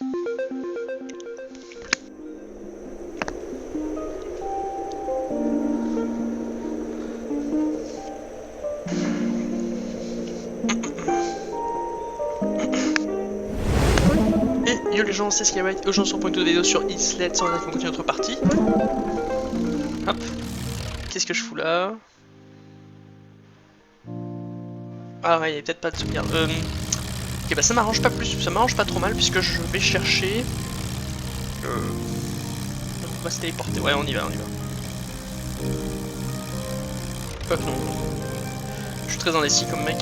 Et yo les gens, c'est Skywright, aujourd'hui on se reprend une vidéo sur Islet, sans qu'on continue notre partie. Hop. Qu'est-ce que je fous là? Ah ouais, il n'y a peut-être pas de sauvegarde. Ok, bah ça m'arrange pas plus, ça m'arrange pas trop mal puisque je vais chercher. On va se téléporter, ouais, on y va, on y va. Quoi que non. Je suis très indécis comme mec.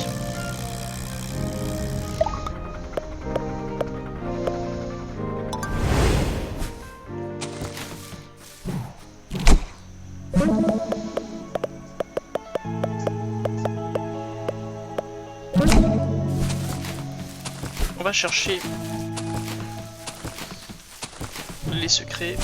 On va chercher les secrets.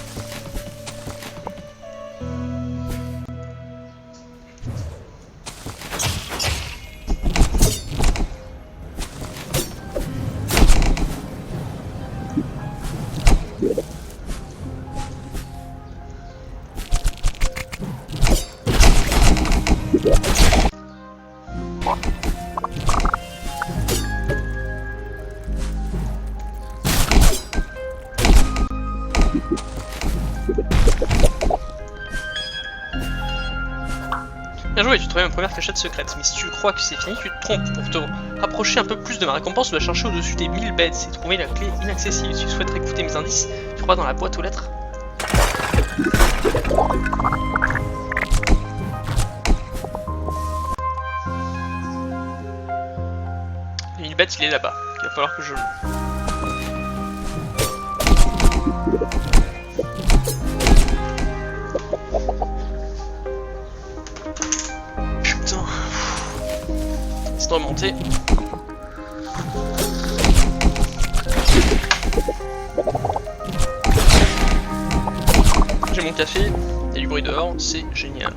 Bien joué, tu trouves une première cachette secrète, mais si tu crois que c'est fini, tu te trompes. Pour te rapprocher un peu plus de ma récompense, tu dois chercher au-dessus des 1000 bêtes et trouver la clé inaccessible. Si tu souhaites écouter mes indices, tu crois dans la boîte aux lettres. Les 1000 bêtes, il est là-bas. Il va falloir que je... De remonter. J'ai mon café, il y a du bruit dehors, c'est génial.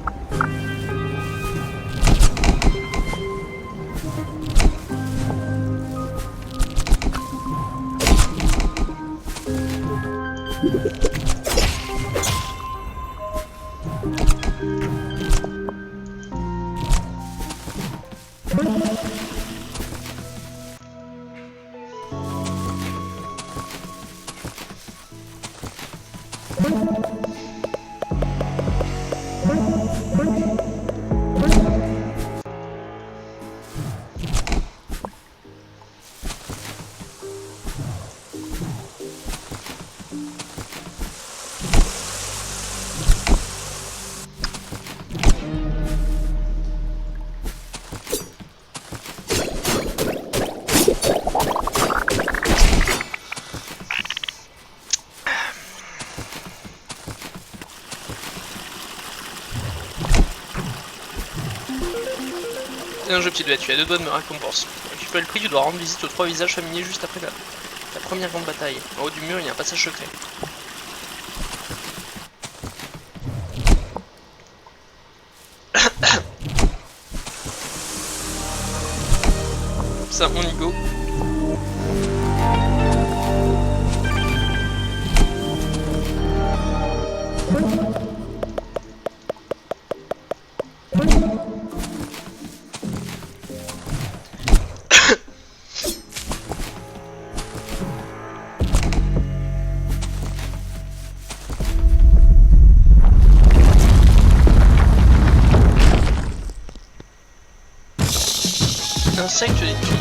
C'est un jeu petit doigt, tu as 2 doigts de me récompense. Pour récupérer le prix, tu dois rendre visite aux 3 visages familiers juste après la première grande bataille. En haut du mur, il y a un passage secret. Ça, on y go. Insectes des tombes.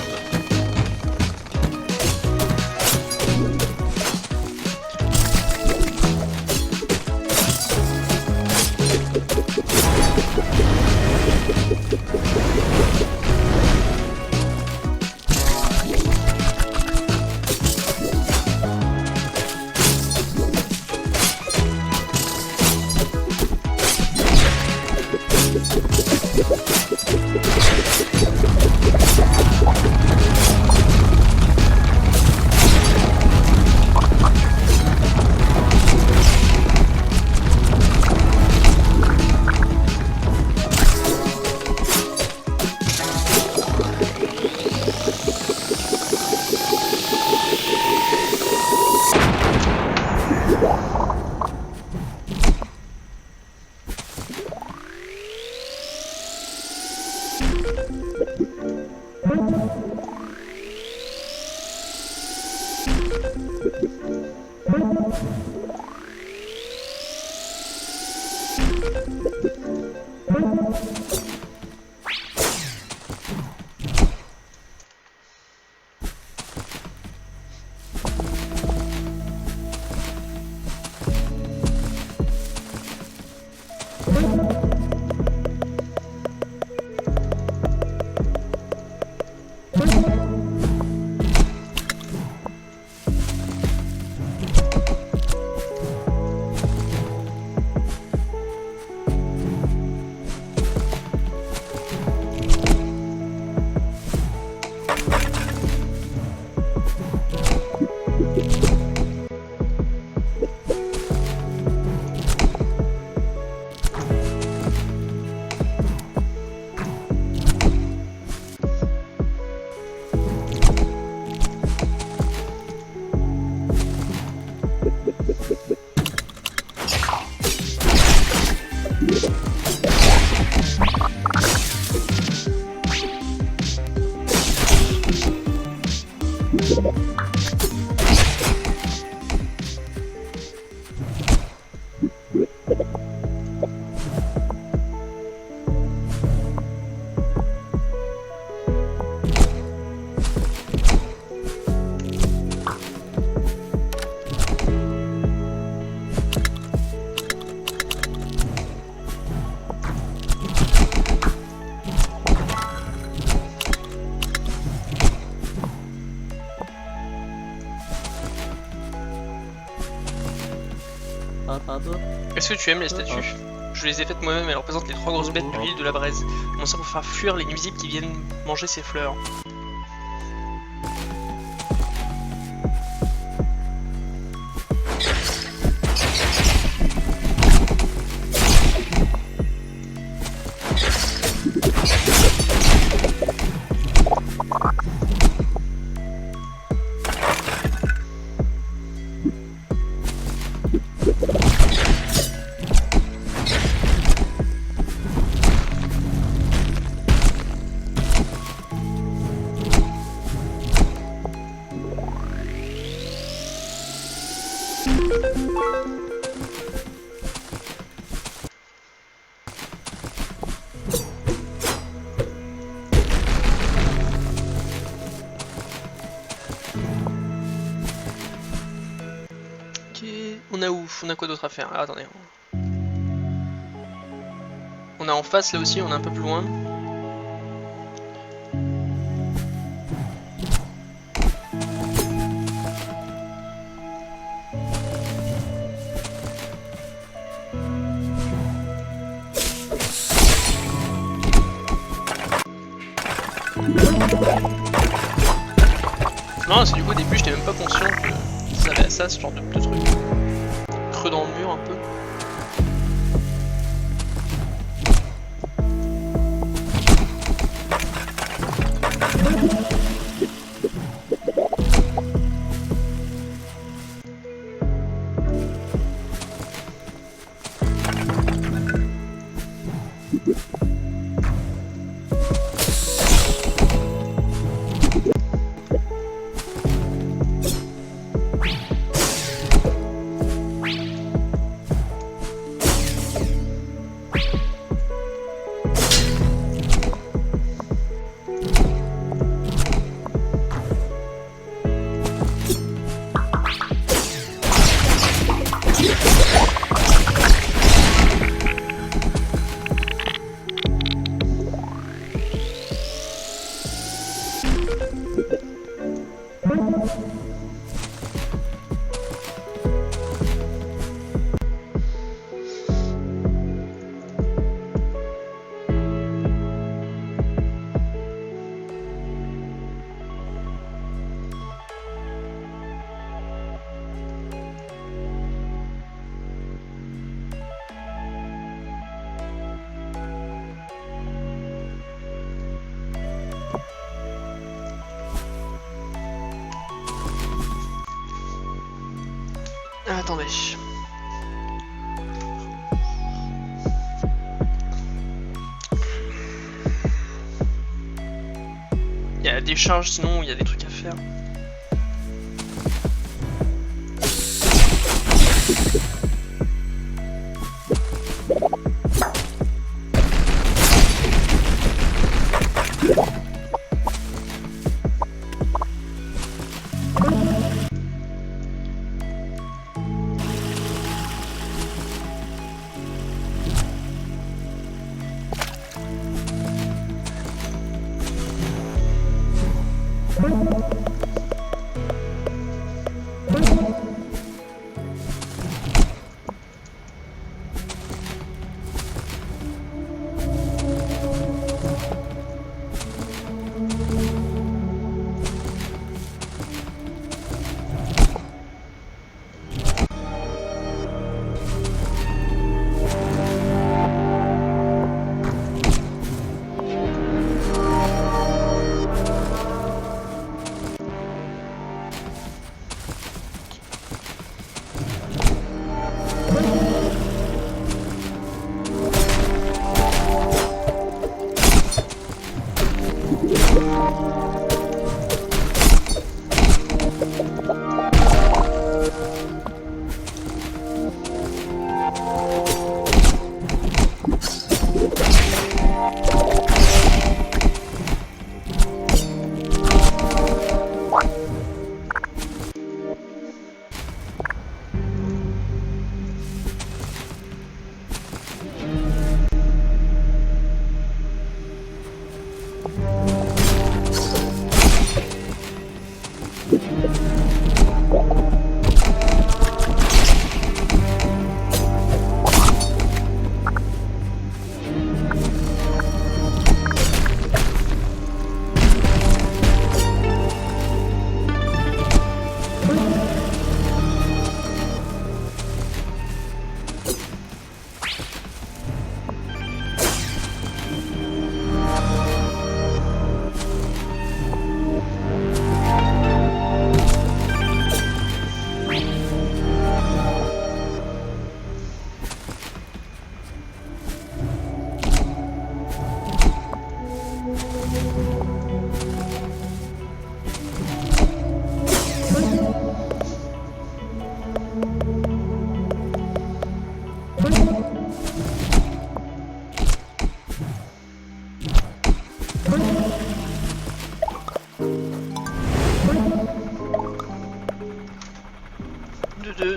Est-ce que tu aimes les statues? Je les ai faites moi-même, elles représentent les 3 grosses bêtes de l'île de la Braise. Mon sang pour faire fuir les nuisibles qui viennent manger ces fleurs. On a où? On a quoi d'autre à faire? Ah, attendez. On a en face là aussi, on est un peu plus loin. Non, c'est du coup au début j'étais même pas conscient que ça avait ça, ce genre de truc. Creux dans le mur un peu. Attendez. Il y a décharge, sinon il y a des trucs à faire.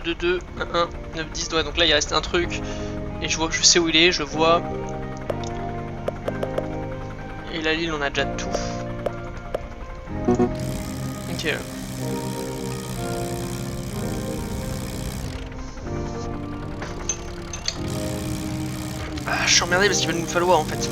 De 2, 1, 1, 9, 10, ouais, donc là il reste un truc et je sais où il est, je le vois. Et la l'île on a déjà tout. Ok. Ah, je suis emmerdé parce qu'il va nous falloir en fait.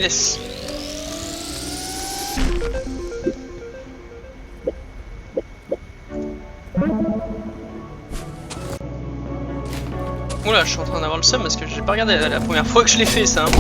Yes. Oula, je suis en train d'avoir le seum parce que j'ai pas regardé la première fois que je l'ai fait ça. Hein.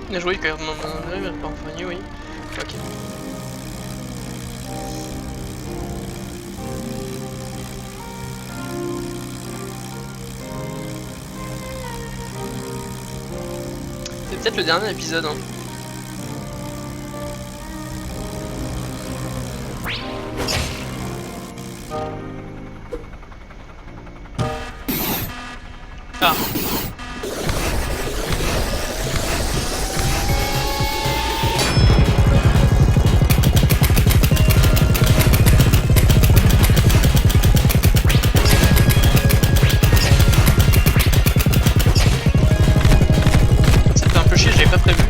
Bien joué, quand même, pas enfin, oui. Ok. C'est peut-être le dernier épisode. Hein. Ah. Ça fait un peu chier, j'avais pas prévu.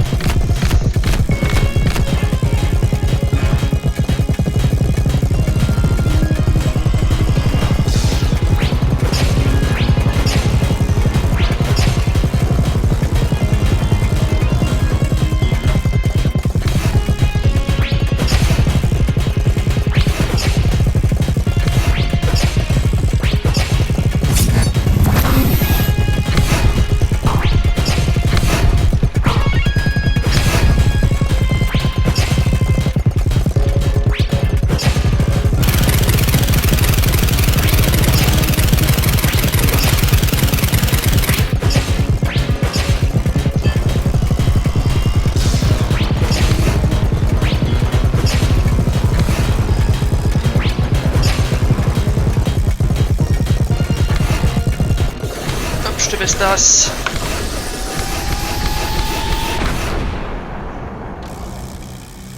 Festas.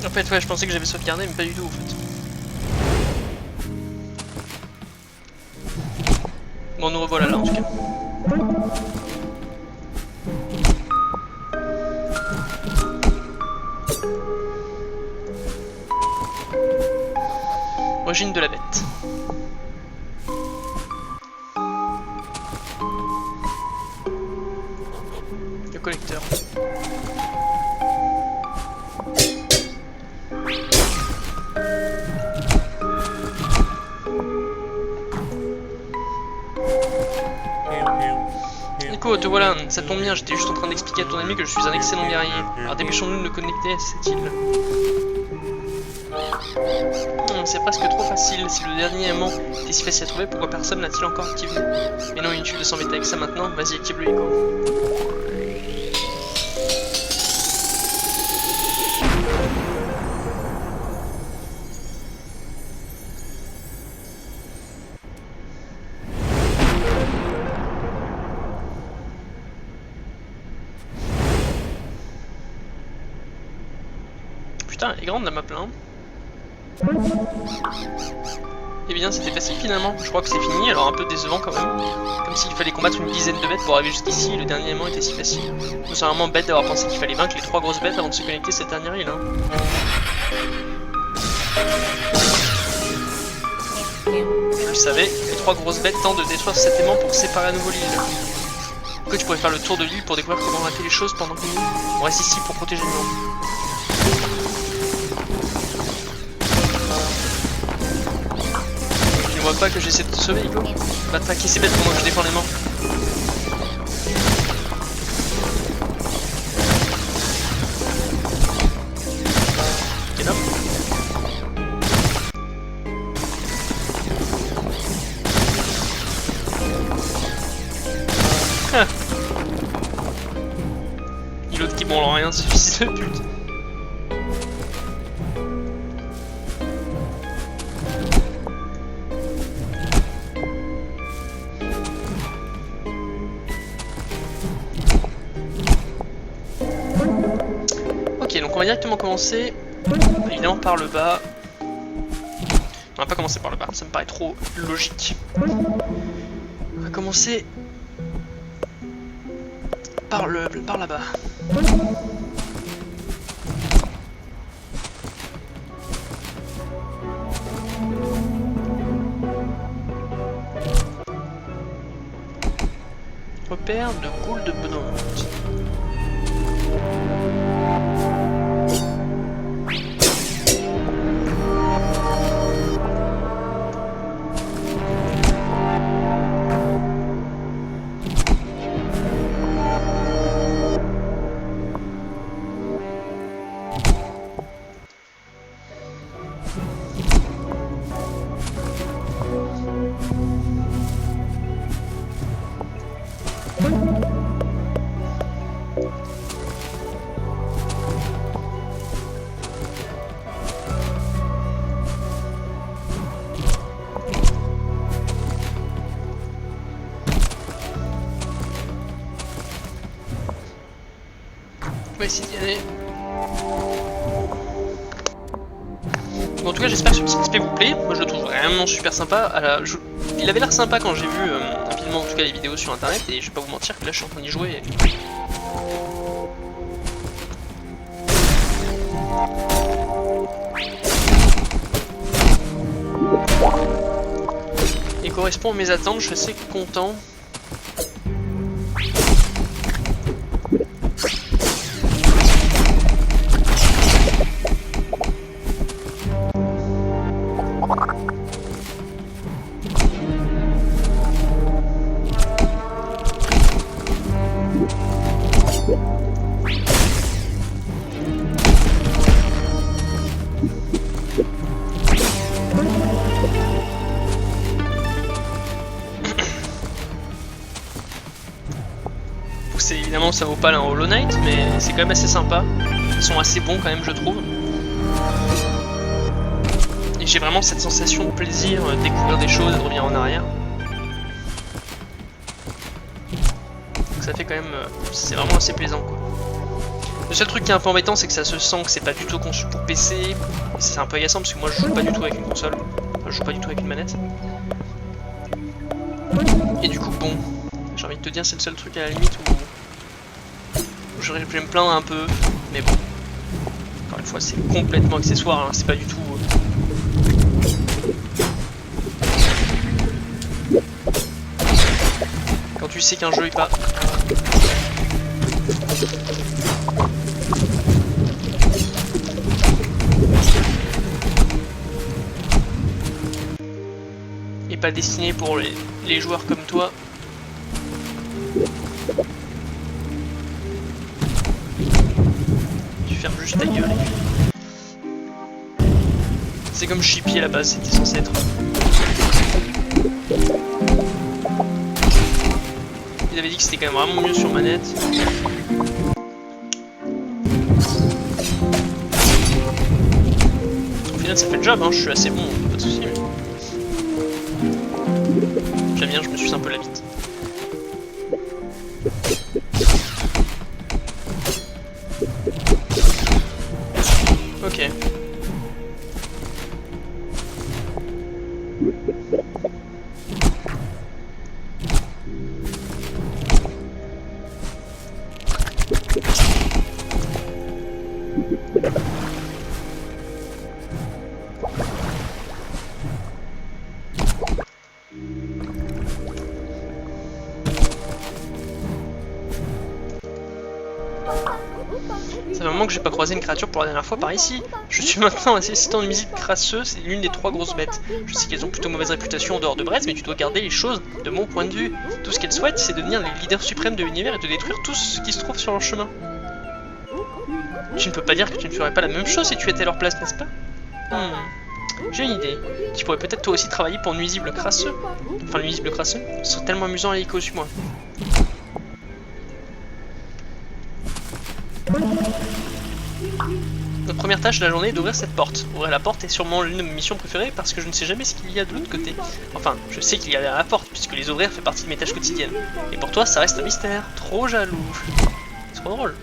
En fait, ouais, je pensais que j'avais sauvegardé, mais pas du tout, en fait. Bon, nous revoilà là, en tout cas. Origine de la bête. Collecteur. Nico, te voilà, ça tombe bien, j'étais juste en train d'expliquer à ton ami que je suis un excellent guerrier. Alors dépêchons-nous de nous connecter à cette île. C'est presque trop facile, si le dernier aimant était si facile à trouver, pourquoi personne n'a-t-il encore activé? Mais non, inutile de s'embêter avec ça maintenant, vas-y active le Nico. Putain, elle est grande la map là. Hein. Eh bien, c'était facile finalement. Je crois que c'est fini, alors un peu décevant quand même. Comme s'il fallait combattre une dizaine de bêtes pour arriver jusqu'ici, et le dernier élément était si facile. C'est vraiment bête d'avoir pensé qu'il fallait vaincre les 3 grosses bêtes avant de se connecter à cette dernière île. Hein. Vous le savez, les 3 grosses bêtes tentent de détruire cet aimant pour séparer à nouveau l'île. Que tu pourrais faire le tour de l'île pour découvrir comment rater les choses pendant que nous, on reste ici pour protéger le monde. Tu ne vois pas que j'essaie de te sauver, Igo? Va attaquer ces bêtes pendant que je défends l'aimant. Ok, là. Et l'autre qui branle rien, ce fils de pute. Ok, donc on va directement commencer, évidemment par le bas. On va pas commencer par le bas, ça me paraît trop logique. On va commencer par là-bas. Repère de Ghoul de Bonhomme. On va essayer d'y aller. Bon, en tout cas, j'espère que ce petit XP vous plaît. Moi, je le trouve vraiment super sympa. Il avait l'air sympa quand j'ai vu rapidement, en tout cas, les vidéos sur internet. Et je vais pas vous mentir que là, je suis en train d'y jouer. Et correspond à mes attentes. Je suis assez content. Évidemment ça vaut pas un Hollow Knight, mais c'est quand même assez sympa. Ils sont assez bons quand même, je trouve. Et j'ai vraiment cette sensation de plaisir, de découvrir des choses et de revenir en arrière. Donc ça fait quand même... c'est vraiment assez plaisant, quoi. Le seul truc qui est un peu embêtant, c'est que ça se sent que c'est pas du tout conçu pour PC. C'est un peu agaçant parce que moi je joue pas du tout avec une console. Enfin, je joue pas du tout avec une manette. Et du coup, bon, j'ai envie de te dire, c'est le seul truc à la limite où je vais me plaindre un peu, mais bon, encore une fois, c'est complètement accessoire, hein, c'est pas du tout... Quand tu sais qu'un jeu est pas... est pas destiné pour les joueurs comme toi. Ferme juste ta gueule. C'est comme Chippy à la base, c'était censé être. Ils avaient dit que c'était quand même vraiment mieux sur manette. Au final ça fait le job, hein. Je suis assez bon, pas de soucis. Mais... j'aime bien, je me suis un peu la bite. Ok. fait un moment que j'ai pas croisé une créature pour la dernière fois par ici. Je suis maintenant assistant de musique crasseux, c'est l'une des 3 grosses bêtes. Je sais qu'elles ont plutôt mauvaise réputation en dehors de Brest, mais tu dois garder les choses de mon point de vue. Tout ce qu'elles souhaitent, c'est devenir les leaders suprêmes de l'univers et de détruire tout ce qui se trouve sur leur chemin. Tu ne peux pas dire que tu ne ferais pas la même chose si tu étais à leur place, n'est-ce pas? J'ai une idée. Tu pourrais peut-être toi aussi travailler pour Nuisible Crasseux. Enfin, Nuisible Crasseux. Ce serait tellement amusant à l'écho, suis-moi. Notre première tâche de la journée est d'ouvrir cette porte. Ouvrir la porte est sûrement l'une de mes missions préférées parce que je ne sais jamais ce qu'il y a de l'autre côté. Enfin, je sais qu'il y a derrière la porte puisque les ouvrir fait partie de mes tâches quotidiennes. Et pour toi, ça reste un mystère. Trop jaloux. C'est trop drôle.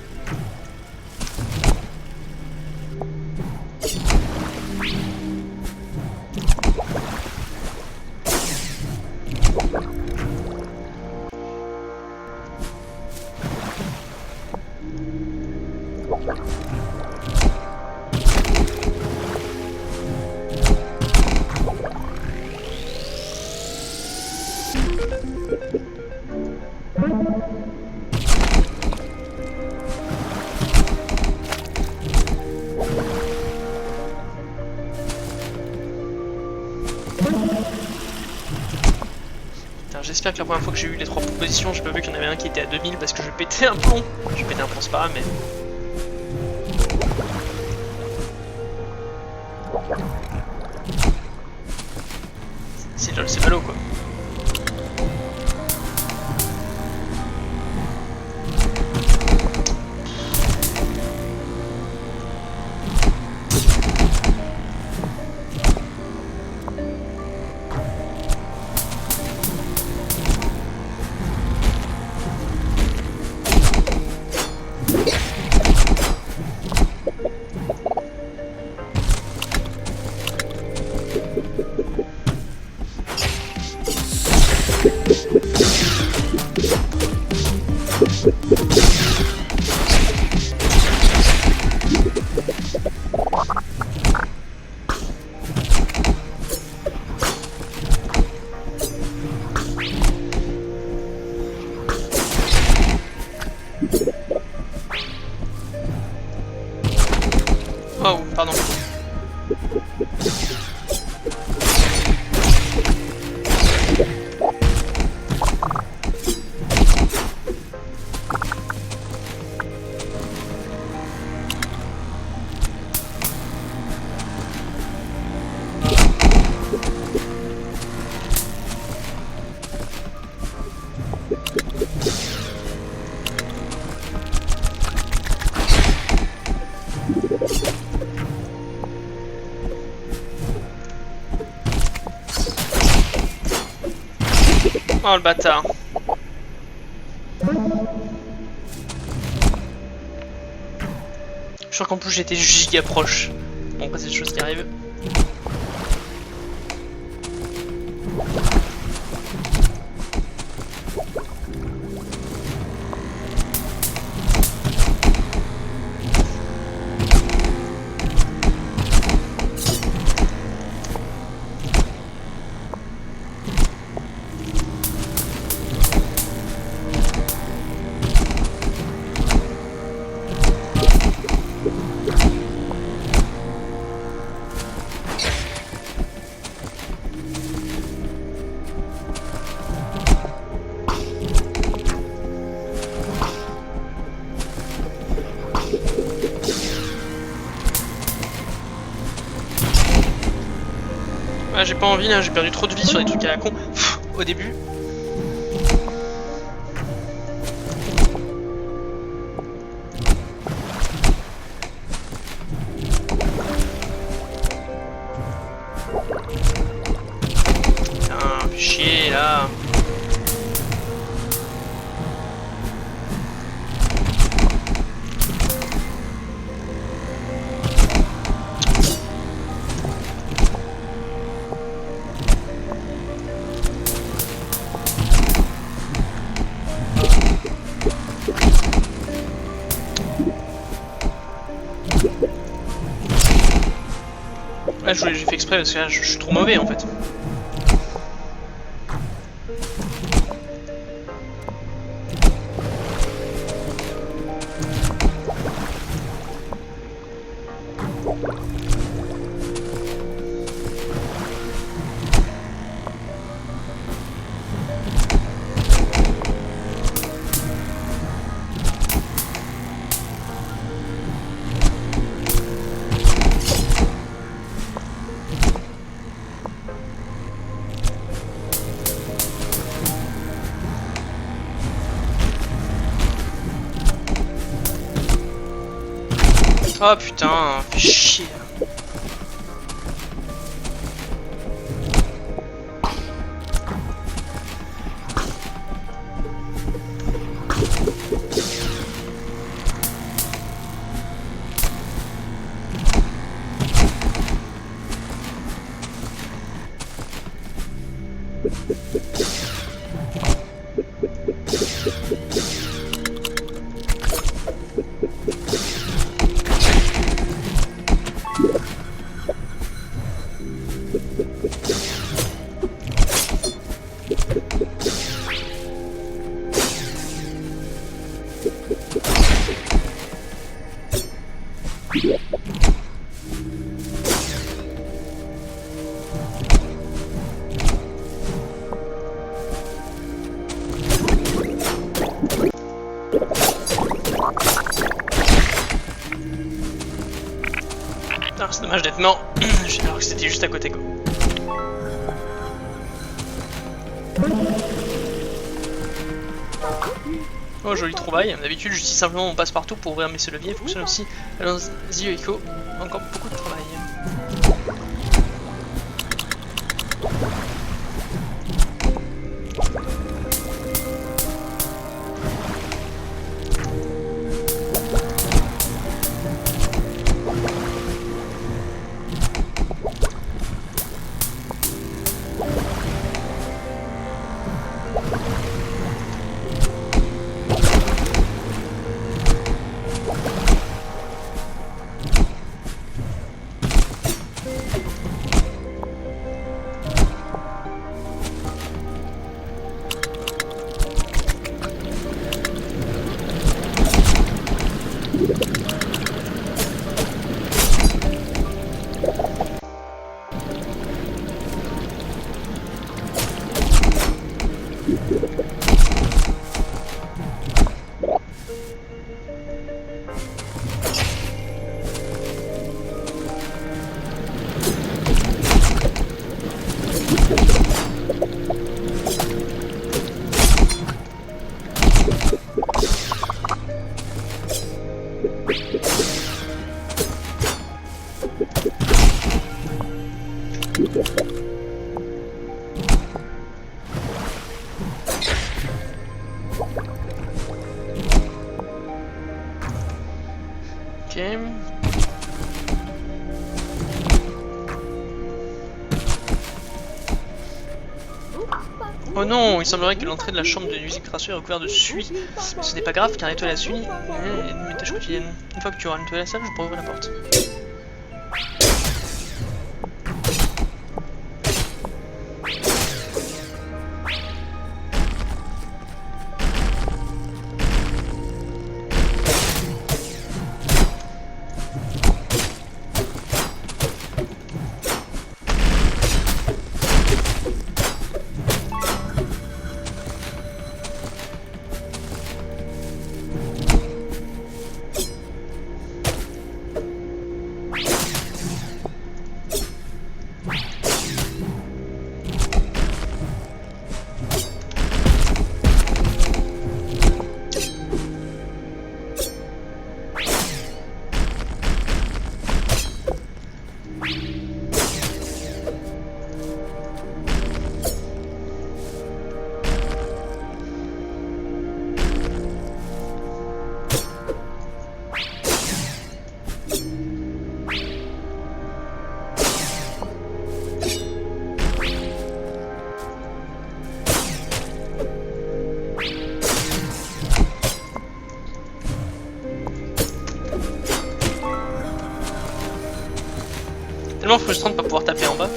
J'espère que la première fois que j'ai eu les 3 propositions, j'ai pas vu qu'il y en avait un qui était à 2000 parce que je pétais un plomb. Je pétais un plomb, c'est pas grave, mais... C'est ballot, quoi. Oh, pardon. Oh le bâtard. Je suis sûr qu'en plus j'étais giga proche. Bon après c'est des choses qui arrivent. Ah, j'ai pas envie là, j'ai perdu trop de vie sur des trucs à la con au début. Putain, fais chier là. Là j'ai fait exprès parce que là je suis trop mauvais en fait. Oh putain, fais chier. C'est dommage d'être mort, alors que c'était juste à côté quoi. Oh jolie trouvaille, d'habitude j'utilise simplement mon passe-partout pour ouvrir mes ce levier, fonctionne aussi. Allons-y Echo, encore beaucoup de travail. Ok. Oh non, il semblerait que l'entrée de la chambre de musique grasseux est recouverte de suie. Mais ce n'est pas grave car nettoyer la suie est une tâche quotidienne. Une fois que tu auras nettoyé la salle, je pourrai ouvrir la porte. Tellement frustrant de pas pouvoir taper en bas.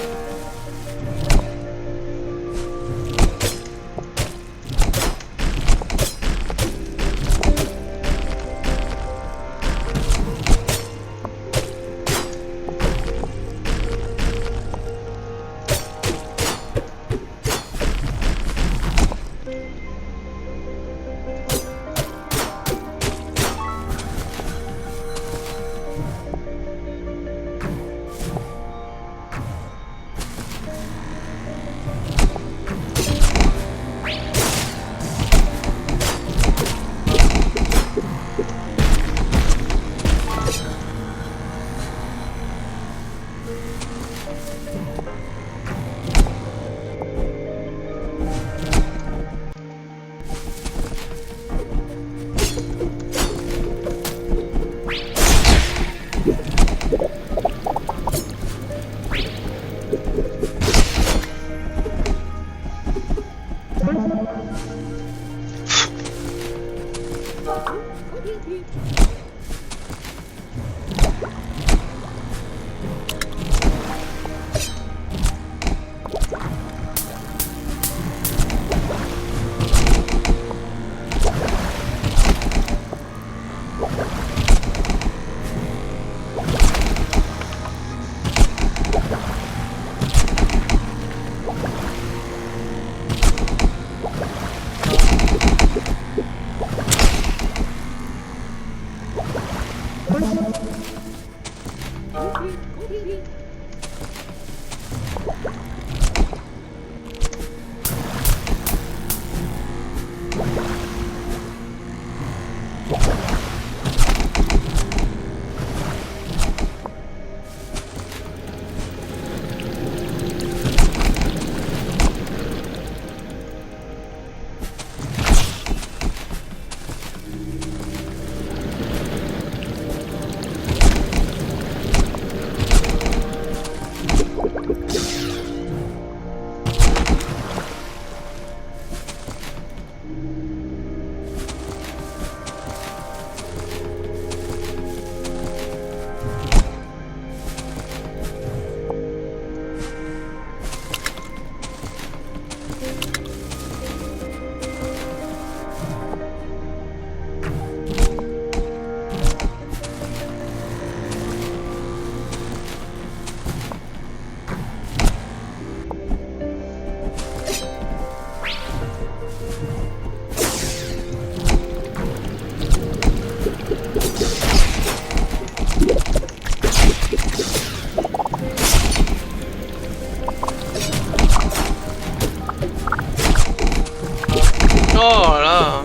Oh là.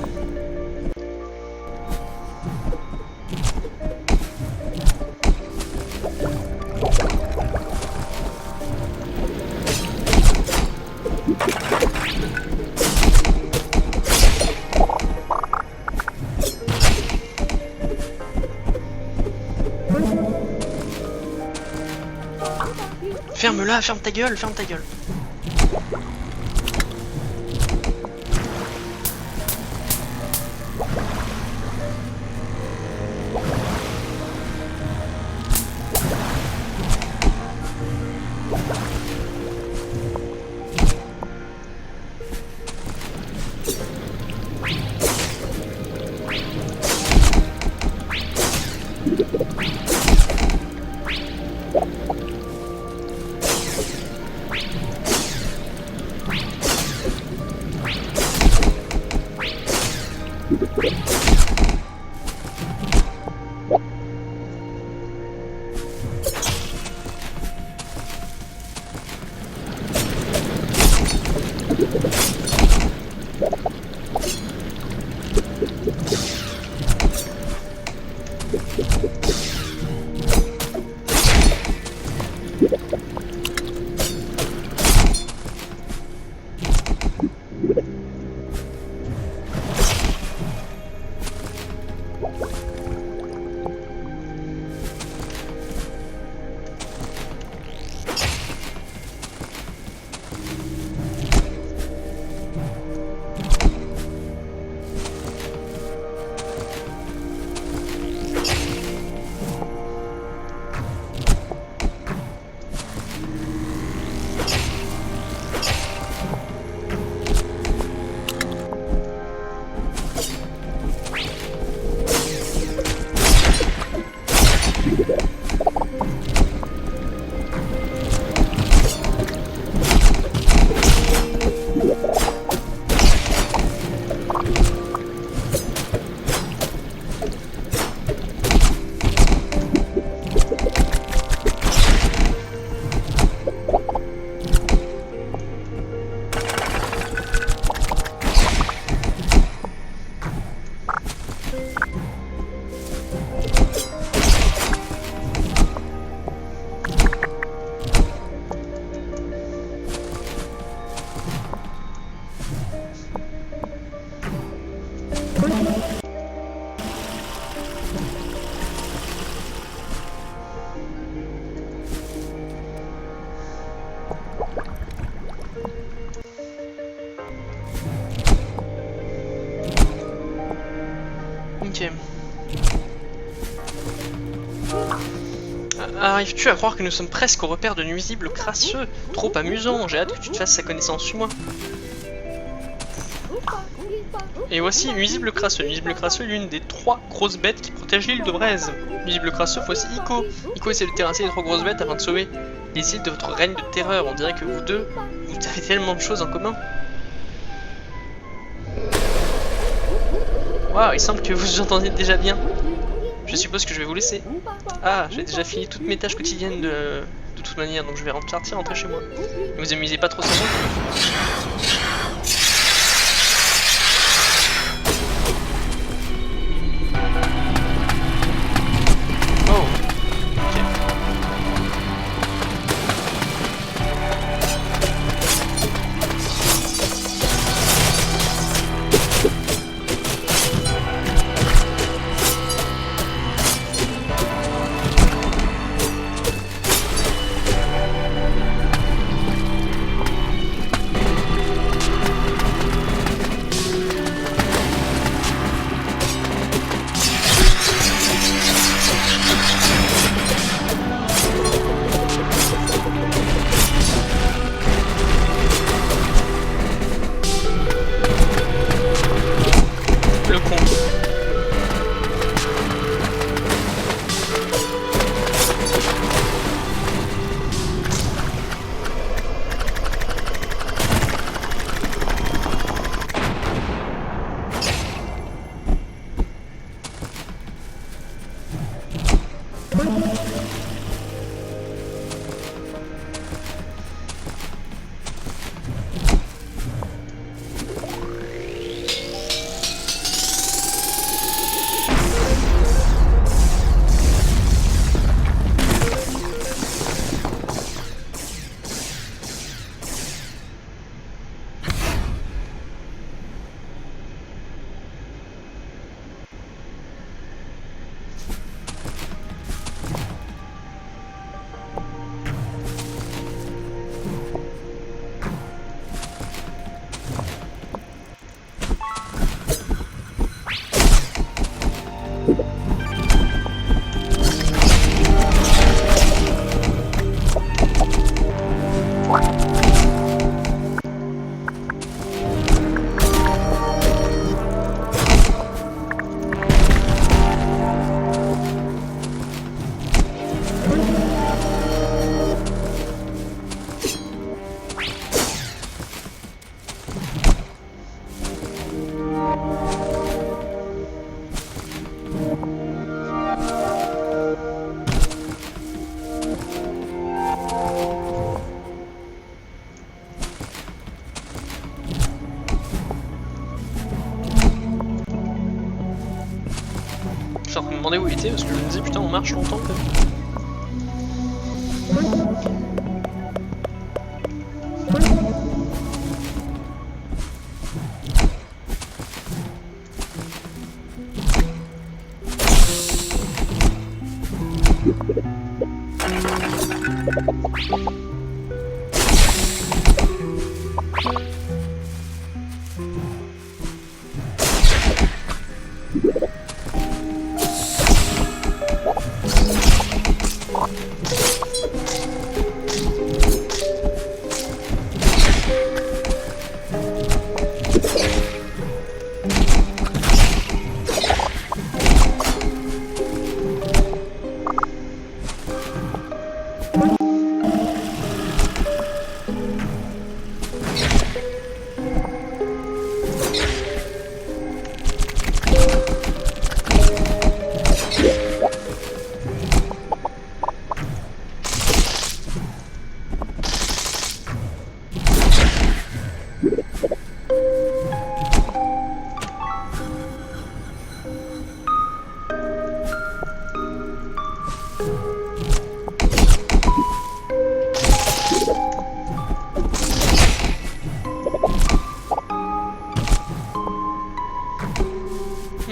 Ferme-la, ferme ta gueule, ferme ta gueule. Ok. Arrives-tu à croire que nous sommes presque au repère de nuisibles crasseux? Trop amusant, j'ai hâte que tu te fasses sa connaissance, suis-moi. Et voici Nuisible Crasseux. Nuisible Crasseux est l'une des 3 grosses bêtes qui protègent l'île de Braise. Nuisible Crasseux, voici Ico. Ico essaie de terrasser les 3 grosses bêtes afin de sauver les îles de votre règne de terreur. On dirait que vous deux, vous avez tellement de choses en commun. Waouh, il semble que vous vous entendiez déjà bien. Je suppose que je vais vous laisser. Ah, j'ai déjà fini toutes mes tâches quotidiennes de toute manière, donc je vais partir rentrer chez moi. Ne vous amusez pas trop sans moi. Oh, ok. Le con. Je suis en train de me demander où il était parce que je me disais putain on marche longtemps quand même.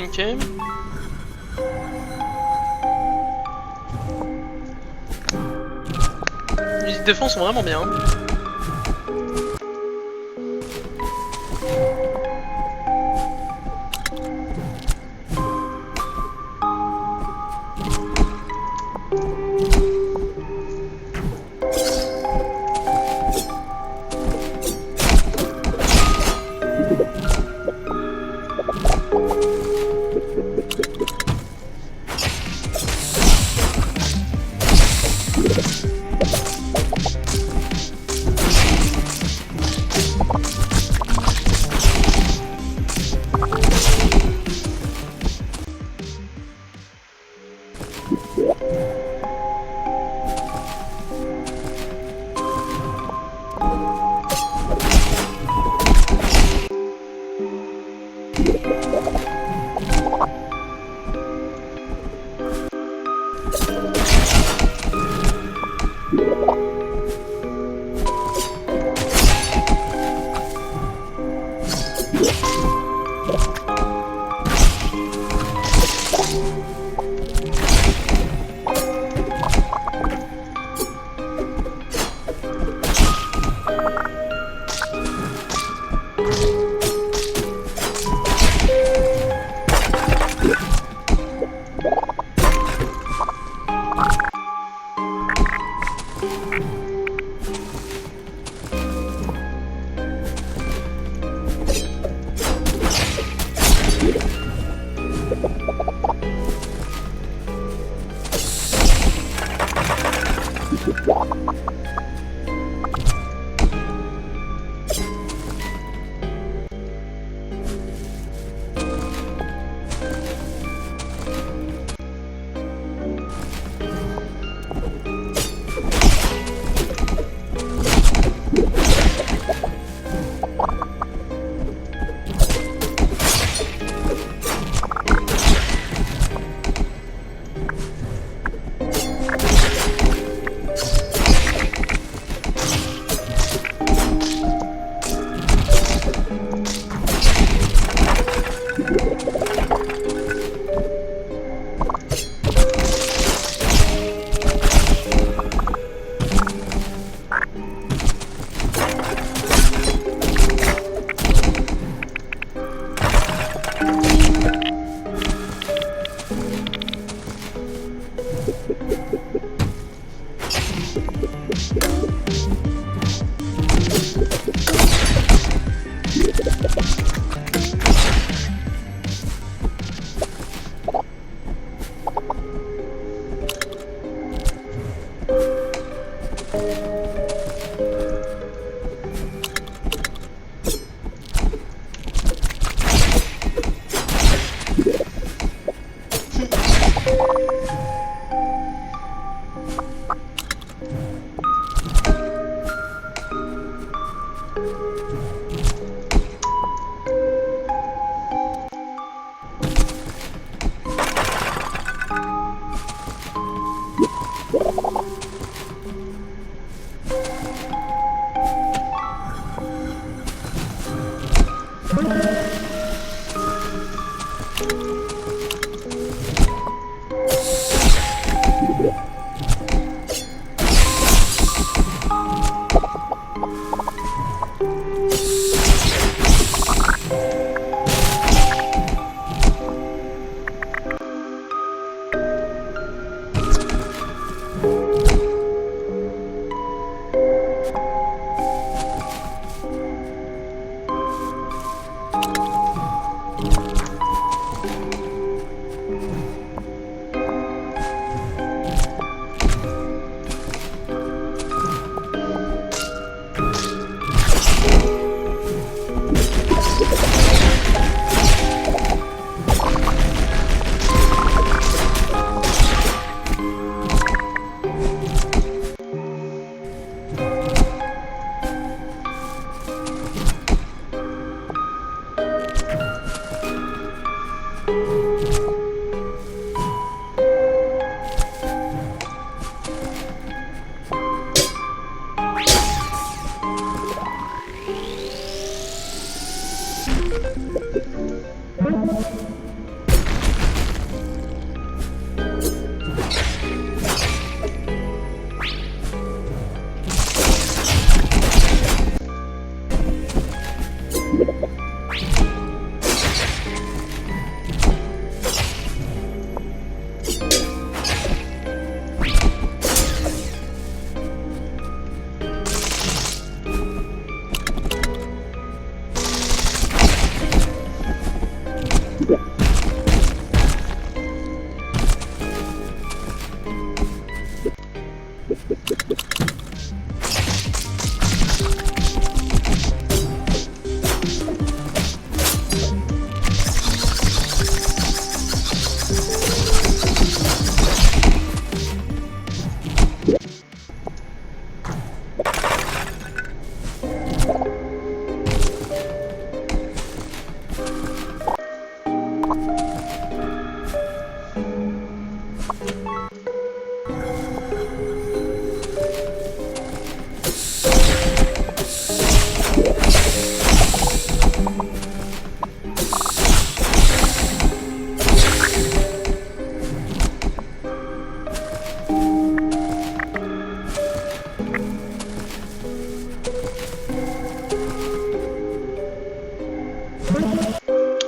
Ok. Les défenses sont vraiment bien.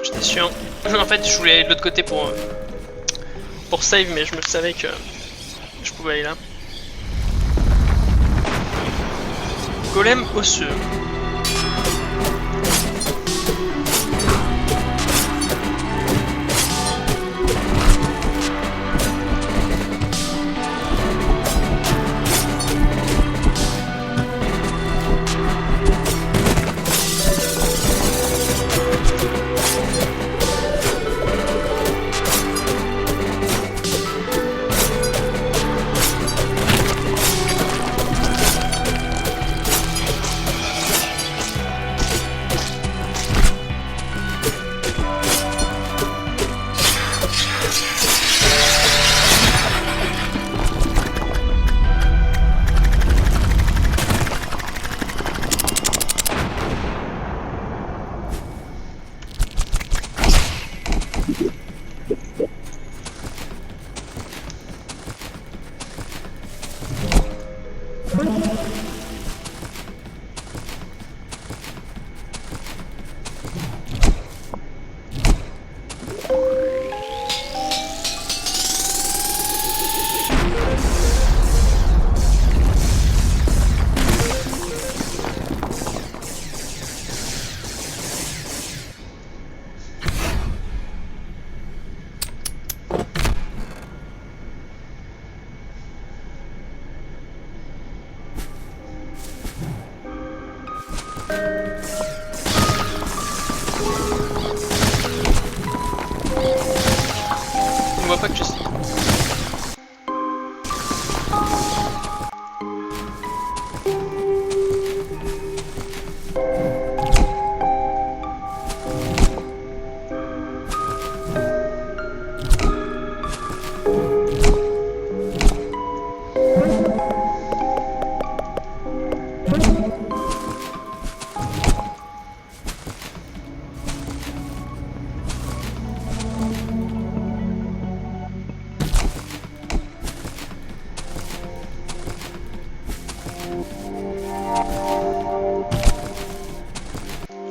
J'étais sûr. En fait, je voulais aller de l'autre côté pour save, mais je me savais que je pouvais aller là. Golem osseux. On voit pas que Jessie.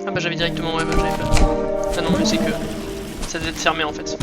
Ah bah j'avais directement, ouais, bah j'avais pas. Ah non mais c'est que ça devait être fermé en fait.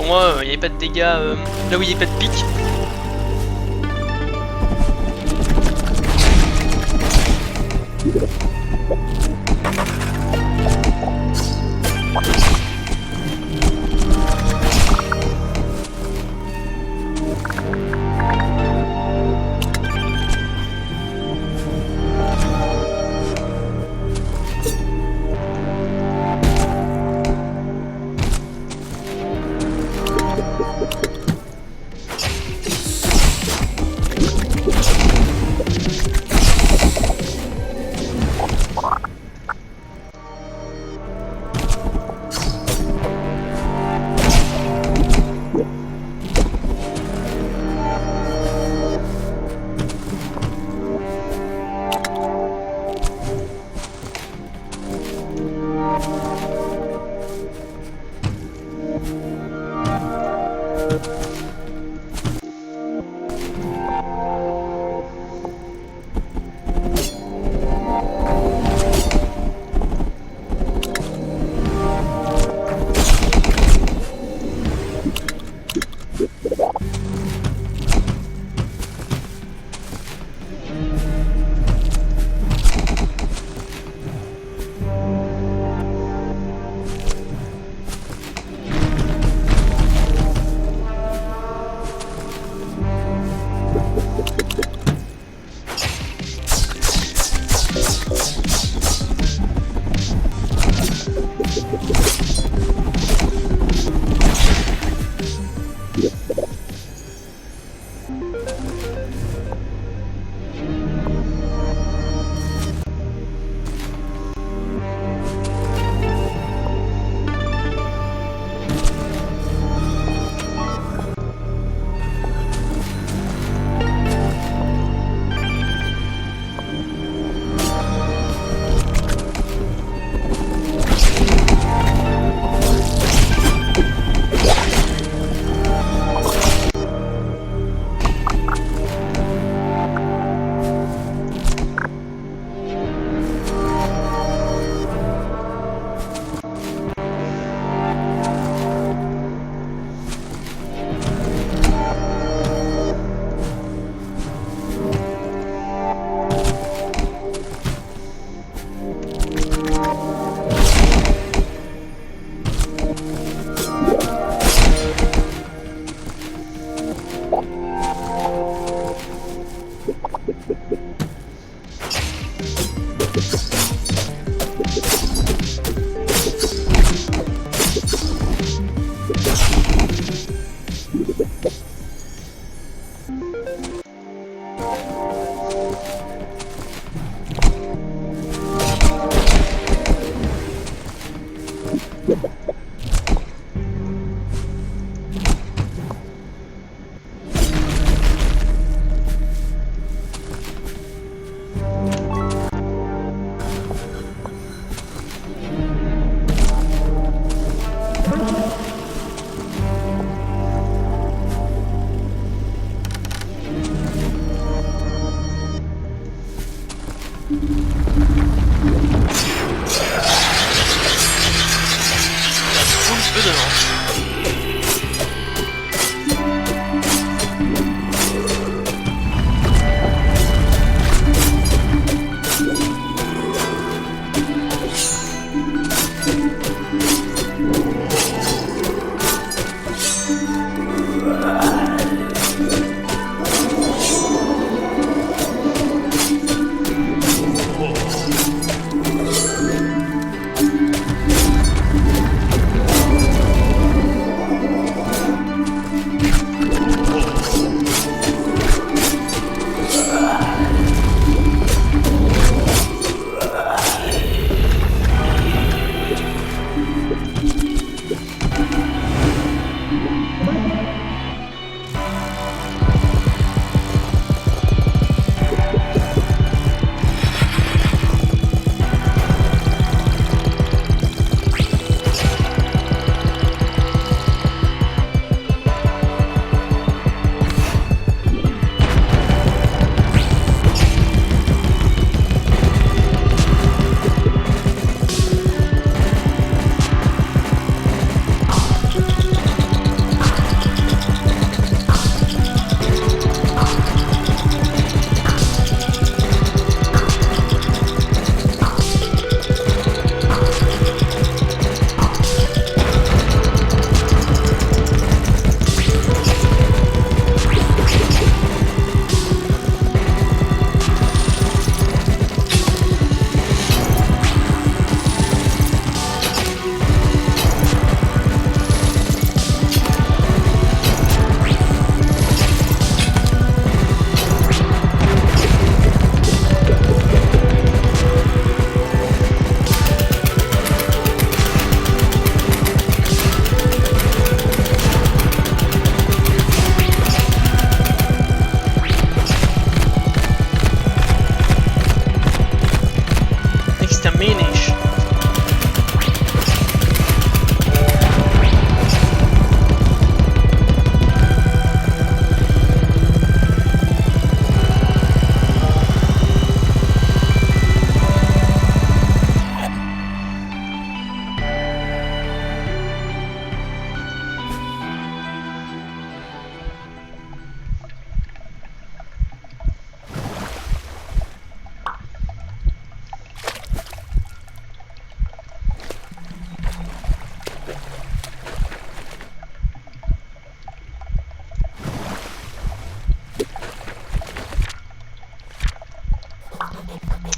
pour moi, il n'y avait pas de dégâts là où il n'y avait pas de pic.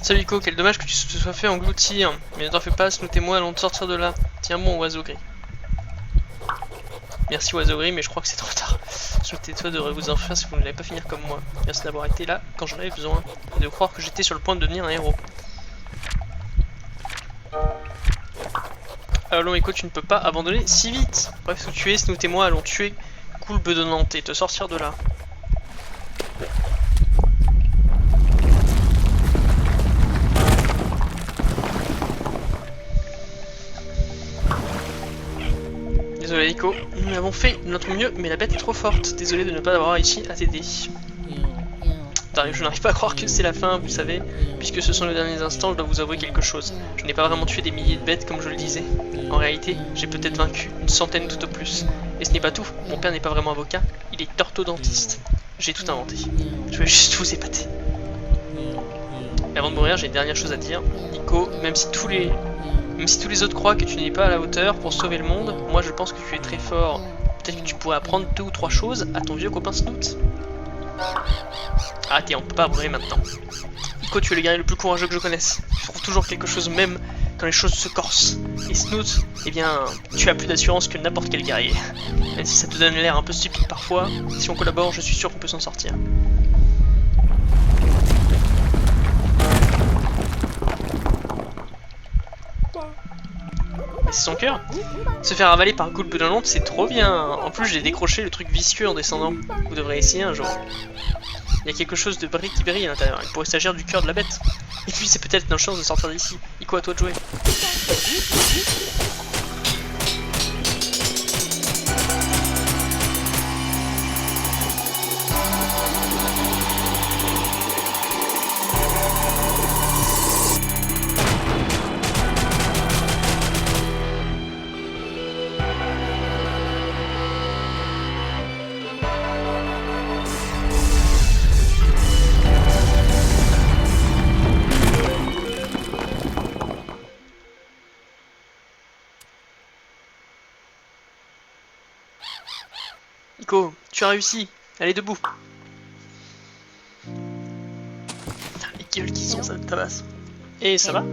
Salut Ico, quel dommage que tu te sois fait engloutir. Mais ne t'en fais pas, Snoot et moi allons te sortir de là. Tiens bon, oiseau gris. Merci oiseau gris, mais je crois que c'est trop tard. Snoot et toi devraient vous enfuir si vous ne l'avez pas finir comme moi. Merci d'avoir été là quand j'en avais besoin. Et de croire que j'étais sur le point de devenir un héros. Allons Ico, tu ne peux pas abandonner si vite. Bref, où tu es, Snoot et moi allons tuer Coulbedonnante et te sortir de là. Désolé Ico, nous avons fait de notre mieux, mais la bête est trop forte. Désolé de ne pas avoir réussi à t'aider. Je n'arrive pas à croire que c'est la fin, vous savez. Puisque ce sont les derniers instants, je dois vous avouer quelque chose. Je n'ai pas vraiment tué des milliers de bêtes comme je le disais. En réalité, j'ai peut-être vaincu une centaine tout au plus. Et ce n'est pas tout, mon père n'est pas vraiment avocat, il est orthodontiste. J'ai tout inventé. Je vais juste vous épater. Et avant de mourir, j'ai une dernière chose à dire. Ico, même si tous les autres croient que tu n'es pas à la hauteur pour sauver le monde, moi je pense que tu es très fort. Peut-être que tu pourrais apprendre 2 ou 3 choses à ton vieux copain Snoot. Ah tiens, on peut pas brûler maintenant. Ico, tu es le guerrier le plus courageux que je connaisse. Tu trouves toujours quelque chose même quand les choses se corsent. Et Snoot, eh bien, tu as plus d'assurance que n'importe quel guerrier. Même si ça te donne l'air un peu stupide parfois, si on collabore, je suis sûr qu'on peut s'en sortir. Mais c'est son cœur. Se faire avaler par Coulbedonnante, c'est trop bien. En plus, j'ai décroché le truc vicieux en descendant. Vous devrez essayer un jour. Il y a quelque chose de qui brille à l'intérieur. Il pourrait s'agir du cœur de la bête. Et puis, c'est peut-être notre chance de sortir d'ici. Ico, à toi de jouer. Ico, tu as réussi. Allez, debout. Les gueules qui sont, ça me tabasse. Et ça va?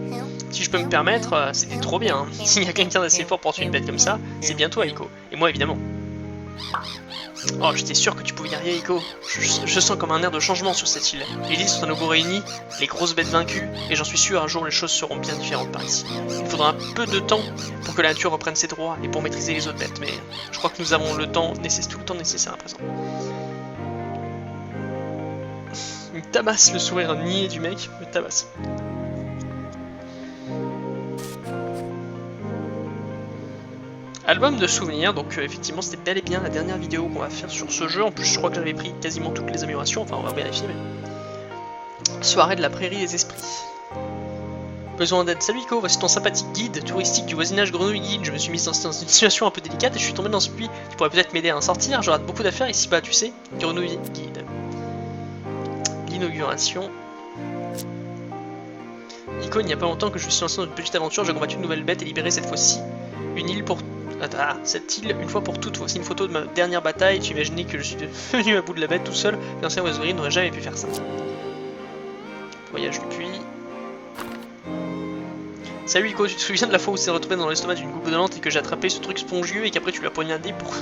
Si je peux me permettre, c'était trop bien. Hein. S'il y a quelqu'un d'assez fort pour tuer une bête comme ça, c'est bien toi, Ico. Et moi, évidemment. Oh, j'étais sûr que tu pouvais y arriver, Ico. Je sens comme un air de changement sur cette île. Les îles sont à nouveau réunies, les grosses bêtes vaincues, et j'en suis sûr, un jour les choses seront bien différentes par ici. Il faudra un peu de temps pour que la nature reprenne ses droits et pour maîtriser les autres bêtes, mais je crois que nous avons tout le temps nécessaire à présent. Il me tabasse le sourire niais du mec, me tabasse. Album de souvenirs, donc effectivement c'était bel et bien la dernière vidéo qu'on va faire sur ce jeu. En plus je crois que j'avais pris quasiment toutes les améliorations, enfin on va vérifier mais... Soirée de la prairie des esprits. Besoin d'aide. Salut Ico, voici ton sympathique guide touristique du voisinage Grenouille Guide. Je me suis mis dans une situation un peu délicate et je suis tombé dans ce puits. Tu pourrais peut-être m'aider à en sortir, je rate beaucoup d'affaires ici bas, tu sais. Grenouille Guide. L'inauguration. Ico, il n'y a pas longtemps que je me suis lancé dans une petite aventure, j'ai combattu une nouvelle bête et libéré cette fois-ci une île pour... Ah, cette île, une fois pour toutes, voici une photo de ma dernière bataille. Tu imaginais que je suis devenu à bout de la bête tout seul. L'ancien oiseau gris n'aurait jamais pu faire ça. Voyage du puits. Salut Ico, tu te souviens de la fois où tu t'es retrouvé dans l'estomac d'une Coulbedonnante et que j'ai attrapé ce truc spongieux et qu'après tu l'as poignardé pour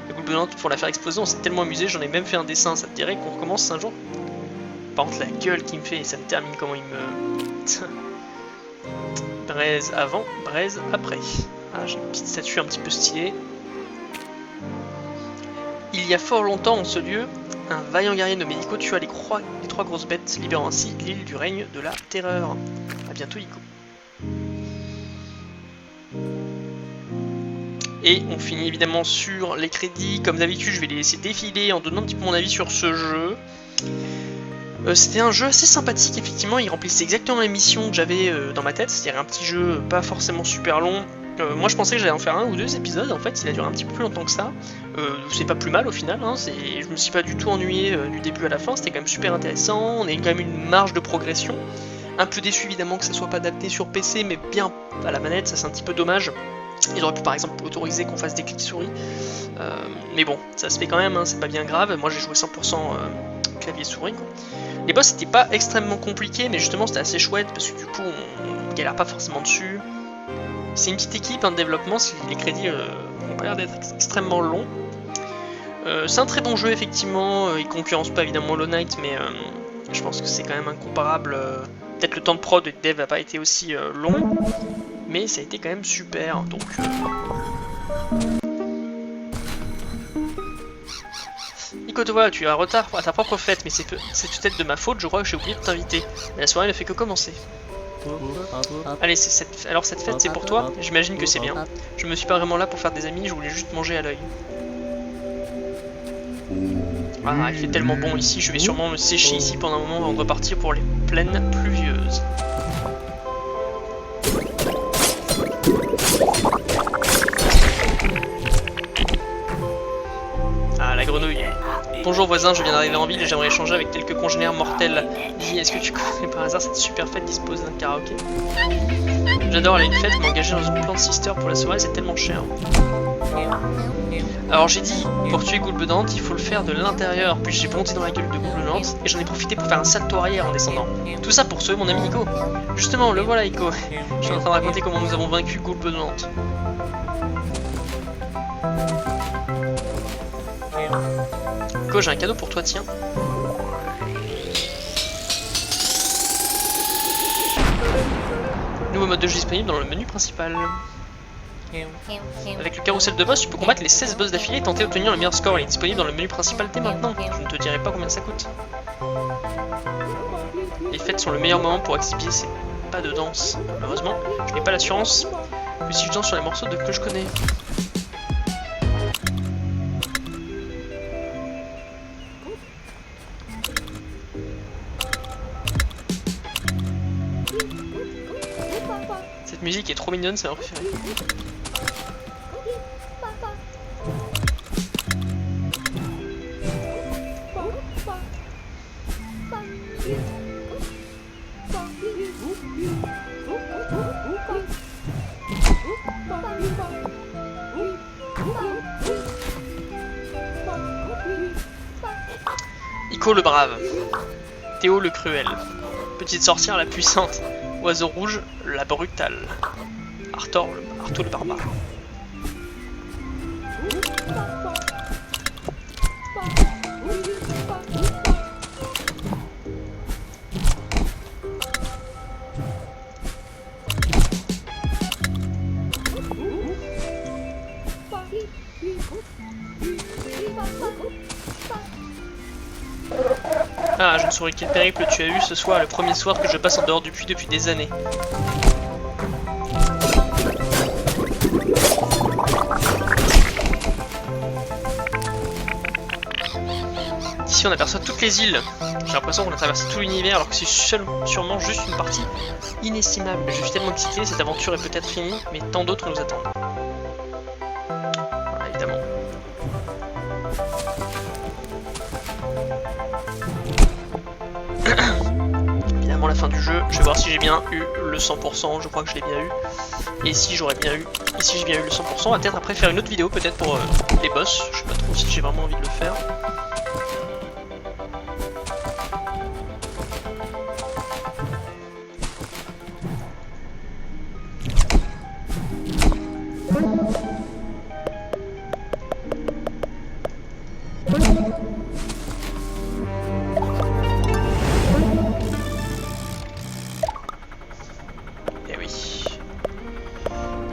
la Coulbedonnante pour la faire exploser? On s'est tellement amusé, j'en ai même fait un dessin. Ça te dirait qu'on recommence un jour? Par contre, la gueule qu'il me fait, ça me termine comment il me... Braise avant, braise après. Ah, j'ai une petite statue un petit peu stylée. Il y a fort longtemps en ce lieu, un vaillant guerrier nommé Ico tua les 3 grosses bêtes, libérant ainsi l'île du règne de la terreur. A bientôt Ico. Et on finit évidemment sur les crédits. Comme d'habitude, je vais les laisser défiler en donnant un petit peu mon avis sur ce jeu. C'était un jeu assez sympathique, effectivement. Il remplissait exactement les missions que j'avais dans ma tête. C'est-à-dire un petit jeu pas forcément super long. Moi je pensais que j'allais en faire 1 ou 2 épisodes, en fait il a duré un petit peu plus longtemps que ça. C'est pas plus mal au final, hein. Je me suis pas du tout ennuyé du début à la fin, c'était quand même super intéressant, on a quand même une marge de progression. Un peu déçu évidemment que ça soit pas adapté sur PC, mais bien à la manette, ça c'est un petit peu dommage. Ils auraient pu par exemple autoriser qu'on fasse des clics souris. Mais bon, ça se fait quand même, hein, c'est pas bien grave. Moi j'ai joué 100% clavier souris quoi. Les boss c'était pas extrêmement compliqué, mais justement c'était assez chouette parce que du coup on galère pas forcément dessus. C'est une petite équipe de développement, si les crédits ont pas l'air d'être extrêmement longs. C'est un très bon jeu effectivement, il concurrence pas évidemment Hollow Knight, mais je pense que c'est quand même incomparable. Peut-être le temps de prod et de dev n'a pas été aussi long, mais ça a été quand même super. Donc Nico, te voilà, tu as un retard à ta propre fête, mais c'est peut-être de ma faute, je crois que j'ai oublié de t'inviter. Mais la soirée ne fait que commencer. Allez, alors cette fête c'est pour toi, j'imagine que c'est bien. Je me suis pas vraiment là pour faire des amis, je voulais juste manger à l'œil. Ah, il fait tellement bon ici, je vais sûrement me sécher ici pendant un moment avant de repartir pour les plaines pluvieuses. Ah, la grenouille. Bonjour voisin, je viens d'arriver en ville et j'aimerais échanger avec quelques congénères mortels. Dis, est-ce que tu connais par hasard cette super fête dispose d'un karaoké? J'adore aller à une fête, m'engager dans une plante sister pour la soirée, c'est tellement cher. Alors j'ai dit, pour tuer Goulbedante, il faut le faire de l'intérieur, puis j'ai monté dans la gueule de Goulbedante et j'en ai profité pour faire un salto arrière en descendant. Tout ça pour sauver mon ami Ico. Justement, le voilà Ico. Je suis en train de raconter comment nous avons vaincu Goulbedante. Ico, j'ai un cadeau pour toi, tiens. Nouveau mode de jeu disponible dans le menu principal. Avec le carrousel de boss, tu peux combattre les 16 boss d'affilée et tenter d'obtenir le meilleur score. Il est disponible dans le menu principal dès maintenant. Je ne te dirai pas combien ça coûte. Les fêtes sont le meilleur moment pour exhiber ces pas de danse. Malheureusement, je n'ai pas l'assurance que si je danse sur les morceaux que je connais. Cette musique est trop mignonne, c'est ma préférée. Ico le brave, Théo le cruel, petite sorcière la puissante, oiseau rouge la brutale, Arthur le barbare. Ah, je ne saurais quel périple tu as eu ce soir, le premier soir que je passe en dehors du puits depuis des années. D'ici on aperçoit toutes les îles. J'ai l'impression qu'on a traversé tout l'univers alors que c'est sûrement juste une partie inestimable. Je suis tellement excité, cette aventure est peut-être finie, mais tant d'autres nous attendent. Voilà, évidemment. Évidemment la fin du jeu, je vais voir si j'ai bien eu le 100%, je crois que je l'ai bien eu. Et si j'aurais bien eu, et si j'ai bien eu le 100%, on va peut-être après faire une autre vidéo peut-être pour les boss, je sais pas trop si j'ai vraiment envie de le faire.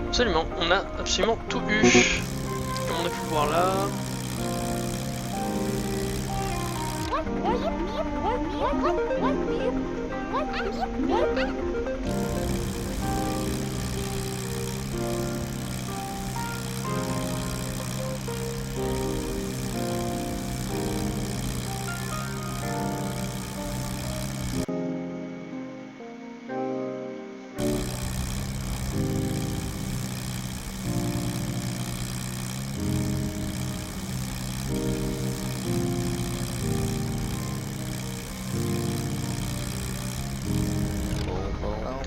Absolument, on a absolument tout eu. Comme on a pu le voir là.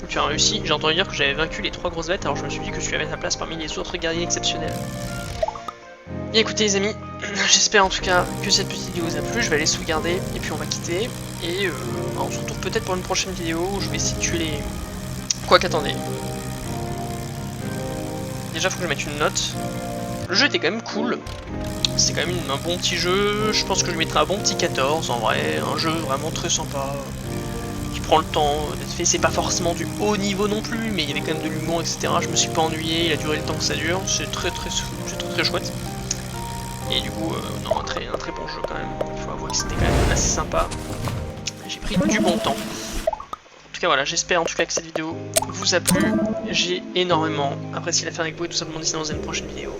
Tu as réussi, j'ai entendu dire que j'avais vaincu les 3 grosses bêtes, alors je me suis dit que tu avais ta place parmi les autres guerriers exceptionnels. Bien écoutez les amis, j'espère en tout cas que cette petite vidéo vous a plu, je vais aller sauvegarder et puis on va quitter. Et on se retrouve peut-être pour une prochaine vidéo où je vais essayer de tuer les... Quoi qu'attendez. Déjà faut que je mette une note. Le jeu était quand même cool. C'est quand même un bon petit jeu. Je pense que je mettrai un bon petit 14 en vrai. Un jeu vraiment très sympa. Qui prend le temps d'être fait. C'est pas forcément du haut niveau non plus, mais il y avait quand même de l'humour, etc. Je me suis pas ennuyé. Il a duré le temps que ça dure. C'est très chouette. Et du coup, non, un très bon jeu quand même. Il faut avouer que c'était quand même assez sympa. J'ai pris du bon temps. En tout cas voilà, j'espère en tout cas que cette vidéo vous a plu. J'ai énormément apprécié la faire avec vous et tout simplement d'ici dans une prochaine vidéo.